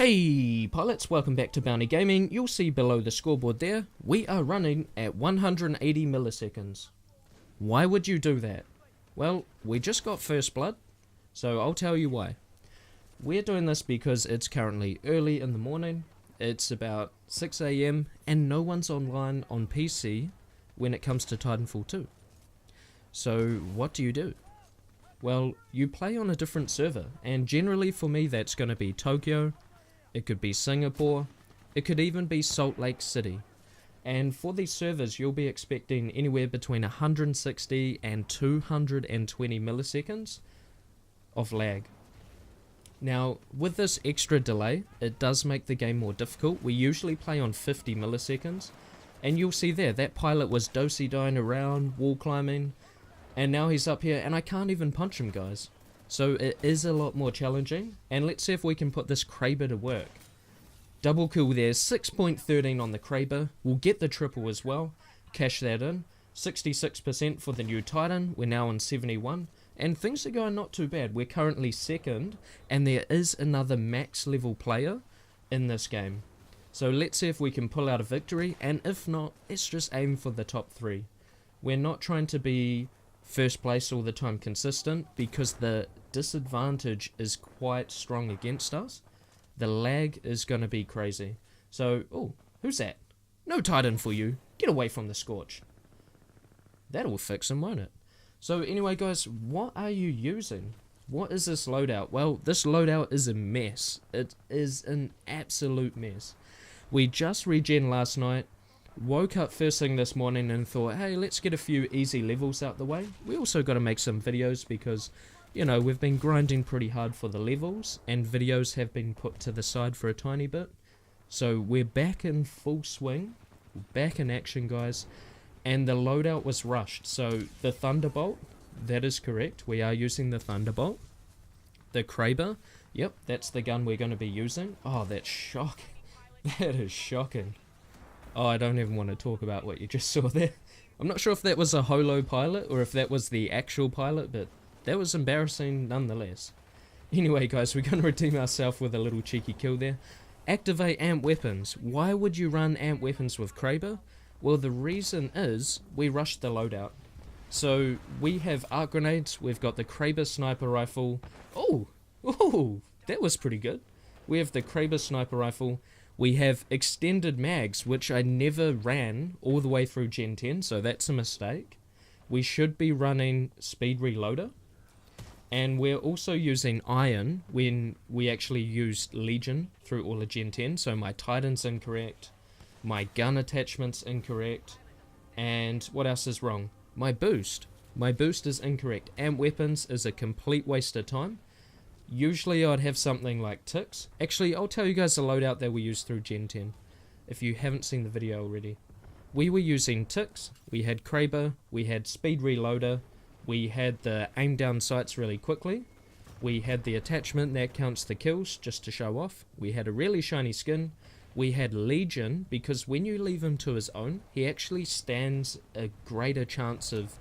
Hey pilots, welcome back to Bounty Gaming. You'll see below the scoreboard there, we are running at 180 milliseconds. Why would you do that? Well, we just got first blood, so I'll tell you why. We're doing this because it's currently early in the morning, it's about 6 AM, and no one's online on PC when it comes to Titanfall 2. So what do? Well, you play on a different server, and generally for me that's going to be Tokyo. It could be Singapore, it could even be Salt Lake City. And for these servers you'll be expecting anywhere between 160 and 220 milliseconds of lag. Now with this extra delay, it does make the game more difficult. We usually play on 50 milliseconds, and you'll see there, that pilot was dosey-dying around, wall climbing, and now he's up here and I can't even punch him, guys. So it is a lot more challenging, and let's see if we can put this Kraber to work. Double kill there, 6.13 on the Kraber, we'll get the triple as well, cash that in, 66% for the new Titan, we're now on 71, and things are going not too bad. We're currently second, and there is another max level player in this game. So let's see if we can pull out a victory, and if not, let's just aim for the top 3. We're not trying to be first place all the time consistent, because the disadvantage is quite strong against us. The lag is going to be crazy. So, oh, who's that? No Titan for you. Get away from the Scorch. That'll fix him, won't it? So anyway guys, what are you using? What is this loadout? Well, this loadout is a mess. It is an absolute mess. We just regen last night. Woke up first thing this morning and thought, hey, let's get a few easy levels out the way. We also got to make some videos because, you know, we've been grinding pretty hard for the levels, and videos have been put to the side for a tiny bit. So we're back in full swing, back in action, guys, and the loadout was rushed. So the Thunderbolt, that is correct, we are using the Thunderbolt. The Kraber, yep, that's the gun we're going to be using. Oh, that's shocking. That is shocking. Oh, I don't even want to talk about what you just saw there. I'm not sure if that was a holo pilot or if that was the actual pilot, but that was embarrassing nonetheless. Anyway guys, we're going to redeem ourselves with a little cheeky kill there. Activate amp weapons. Why would you run amp weapons with Kraber? Well, the reason is we rushed the loadout. So we have arc grenades, we've got the Kraber sniper rifle. Oh, that was pretty good. We have the Kraber sniper rifle. We have extended mags, which I never ran all the way through Gen 10, so that's a mistake. We should be running speed reloader. And we're also using iron when we actually used Legion through all of Gen 10, so my Titan's incorrect, my gun attachment's incorrect, and what else is wrong? My boost. My boost is incorrect. Amp weapons is a complete waste of time. Usually I'd have something like ticks. Actually, I'll tell you guys the loadout that we used through Gen 10, if you haven't seen the video already. We were using ticks, we had Kraber, we had speed reloader, we had the aim down sights really quickly, we had the attachment that counts the kills just to show off, we had a really shiny skin, we had Legion, because when you leave him to his own, he actually stands a greater chance of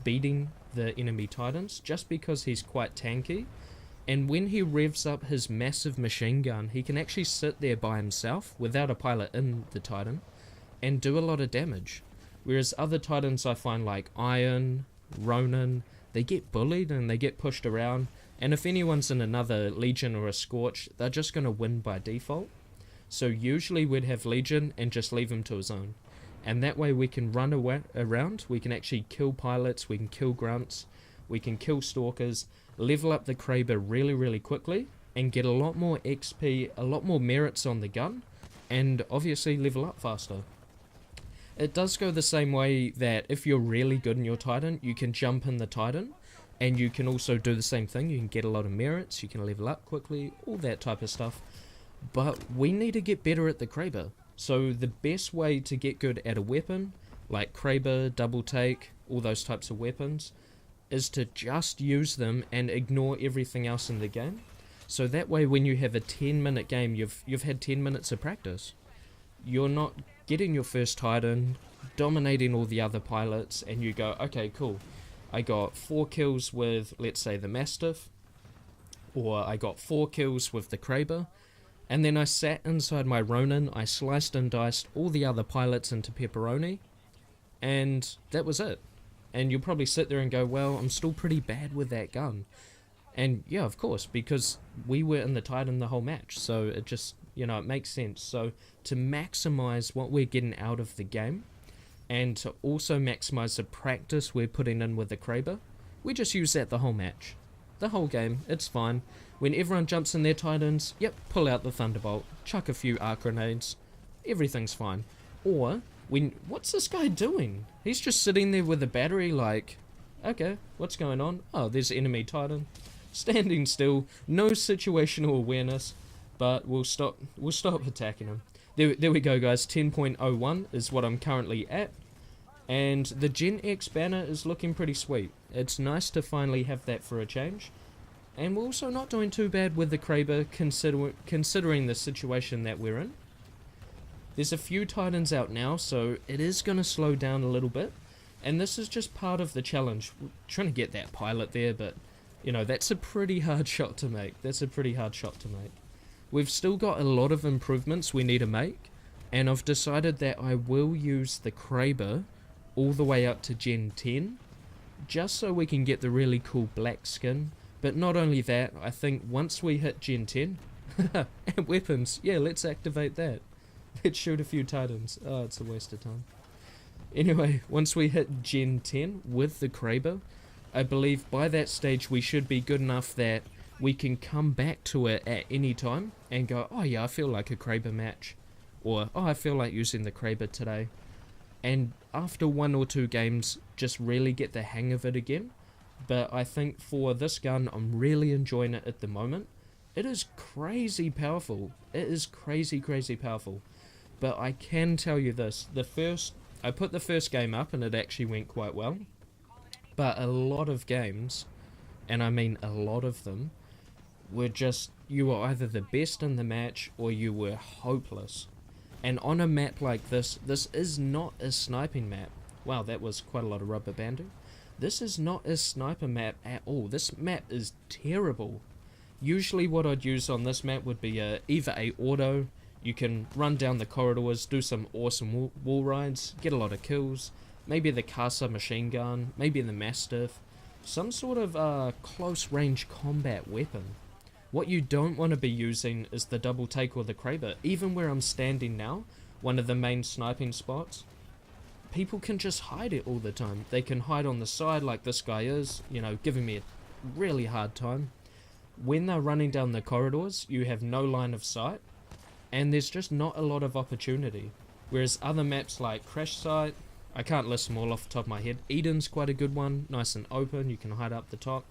beating the enemy Titans, just because he's quite tanky. And when he revs up his massive machine gun, he can actually sit there by himself, without a pilot in the Titan, and do a lot of damage. Whereas other Titans I find like Iron, Ronin, they get bullied and they get pushed around, and if anyone's in another Legion or a Scorch, they're just going to win by default. So usually we'd have Legion and just leave him to his own. And that way we can run around, we can actually kill pilots, we can kill grunts, we can kill stalkers, level up the Kraber really quickly, and get a lot more XP, a lot more merits on the gun, and obviously level up faster. It does go the same way that if you're really good in your Titan, you can jump in the Titan, and you can also do the same thing. You can get a lot of merits, you can level up quickly, all that type of stuff. But we need to get better at the Kraber. So the best way to get good at a weapon, like Kraber, double take, all those types of weapons, is to just use them and ignore everything else in the game. So that way when you have a 10-minute game, you've had 10 minutes of practice. You're not getting your first Titan, dominating all the other pilots, and you go, okay, cool, I got 4 kills with, let's say, the Mastiff, or I got 4 kills with the Kraber, And then I sat inside my Ronin, I sliced and diced all the other pilots into pepperoni, and that was it. And you'll probably sit there and go, well, I'm still pretty bad with that gun. And yeah, of course, because we were in the Titan the whole match, so it just, you know, it makes sense. So to maximize what we're getting out of the game, and to also maximize the practice we're putting in with the Kraber, we just use that the whole match. The whole game, it's fine. When everyone jumps in their Titans, yep, pull out the Thunderbolt, chuck a few arc grenades, everything's fine. Or, what's this guy doing? He's just sitting there with a battery like, okay, what's going on? Oh, there's enemy Titan. Standing still, no situational awareness, but we'll stop attacking him. There we go, guys. 10.01 is what I'm currently at, and the Gen X banner is looking pretty sweet. It's nice to finally have that for a change, and we're also not doing too bad with the Kraber considering the situation that we're in. There's a few Titans out now, so it is going to slow down a little bit, and this is just part of the challenge. We're trying to get that pilot there, but you know, that's a pretty hard shot to make. We've still got a lot of improvements we need to make, and I've decided that I will use the Kraber all the way up to Gen 10, just so we can get the really cool black skin. But not only that, I think once we hit Gen 10, and weapons, yeah, let's activate that. Let's shoot a few Titans. Oh, it's a waste of time. Anyway, once we hit Gen 10 with the Kraber, I believe by that stage we should be good enough that we can come back to it at any time and go, oh yeah, I feel like a Kraber match, or oh, I feel like using the Kraber today. And after 1 or 2 games, just really get the hang of it again. But I think for this gun, I'm really enjoying it at the moment. It is crazy powerful. It is crazy powerful. But I can tell you this, I put the first game up and it actually went quite well. But a lot of games, and I mean a lot of them, were just, you were either the best in the match or you were hopeless. And on a map like this is not a sniping map. Wow, that was quite a lot of rubber banding. This is not a sniper map at all. This map is terrible. Usually what I'd use on this map would be either a auto, you can run down the corridors, do some awesome wall rides, get a lot of kills, maybe the Casa machine gun, maybe the Mastiff, some sort of close range combat weapon. What you don't want to be using is the double take or the Kraber. Even where I'm standing now, one of the main sniping spots, people can just hide it all the time. They can hide on the side like this guy is, you know, giving me a really hard time. When they're running down the corridors, you have no line of sight, and there's just not a lot of opportunity. Whereas other maps like Crash Site, I can't list them all off the top of my head. Eden's quite a good one, nice and open, you can hide up the top.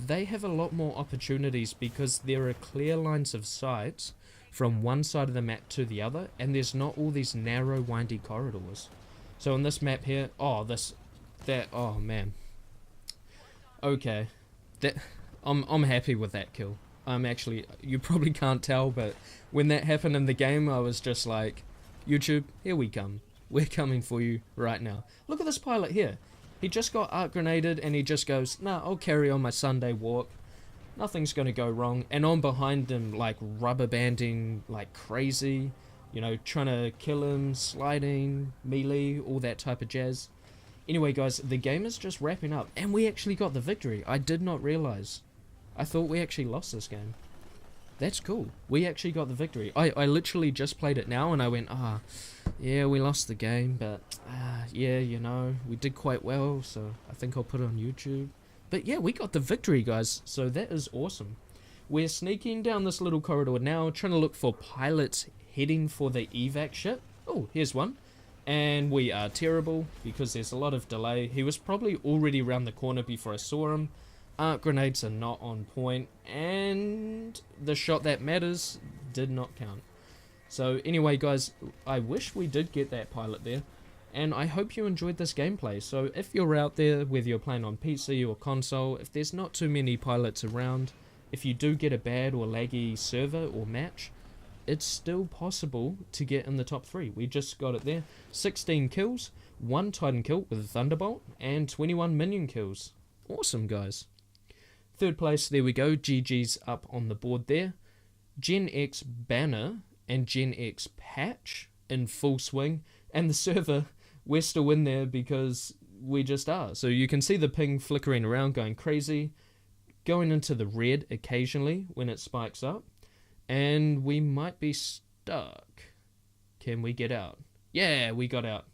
They have a lot more opportunities because there are clear lines of sight from one side of the map to the other, and there's not all these narrow, windy corridors. So on this map here, oh man. Okay, I'm happy with that kill. I'm actually, you probably can't tell, but when that happened in the game, I was just like, YouTube, here we come. We're coming for you right now. Look at this pilot here. He just got arc grenaded and he just goes, nah, I'll carry on my Sunday walk. Nothing's gonna go wrong. And I'm behind him like rubber banding like crazy. You know, trying to kill him, sliding, melee, all that type of jazz. Anyway guys, the game is just wrapping up and we actually got the victory. I did not realize. I thought we actually lost this game. That's cool. We actually got the victory. I literally just played it now and I went, yeah, we lost the game, but yeah, you know, we did quite well, so I think I'll put it on YouTube. But yeah, we got the victory, guys, so that is awesome. We're sneaking down this little corridor now, trying to look for pilots heading for the evac ship. Oh, here's one. And we are terrible because there's a lot of delay. He was probably already around the corner before I saw him. Arc grenades are not on point, and the shot that matters did not count. So anyway guys, I wish we did get that pilot there, and I hope you enjoyed this gameplay. So if you're out there, whether you're playing on PC or console, if there's not too many pilots around, if you do get a bad or laggy server or match, it's still possible to get in the top 3. We just got it there. 16 kills, 1 Titan kill with a Thunderbolt, and 21 minion kills. Awesome guys. 3rd place, there we go, GG's up on the board there. Gen X banner and Gen X patch in full swing, and the server, we're still in there because we just are. So you can see the ping flickering around, going crazy, going into the red occasionally when it spikes up, and we might be stuck. Can we get out? Yeah, we got out.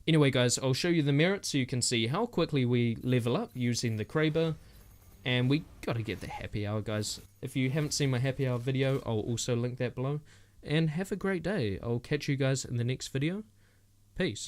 Anyway guys, I'll show you the merit so you can see how quickly we level up using the Kraber. And we gotta get the happy hour, guys. If you haven't seen my happy hour video, I'll also link that below. And have a great day. I'll catch you guys in the next video. Peace.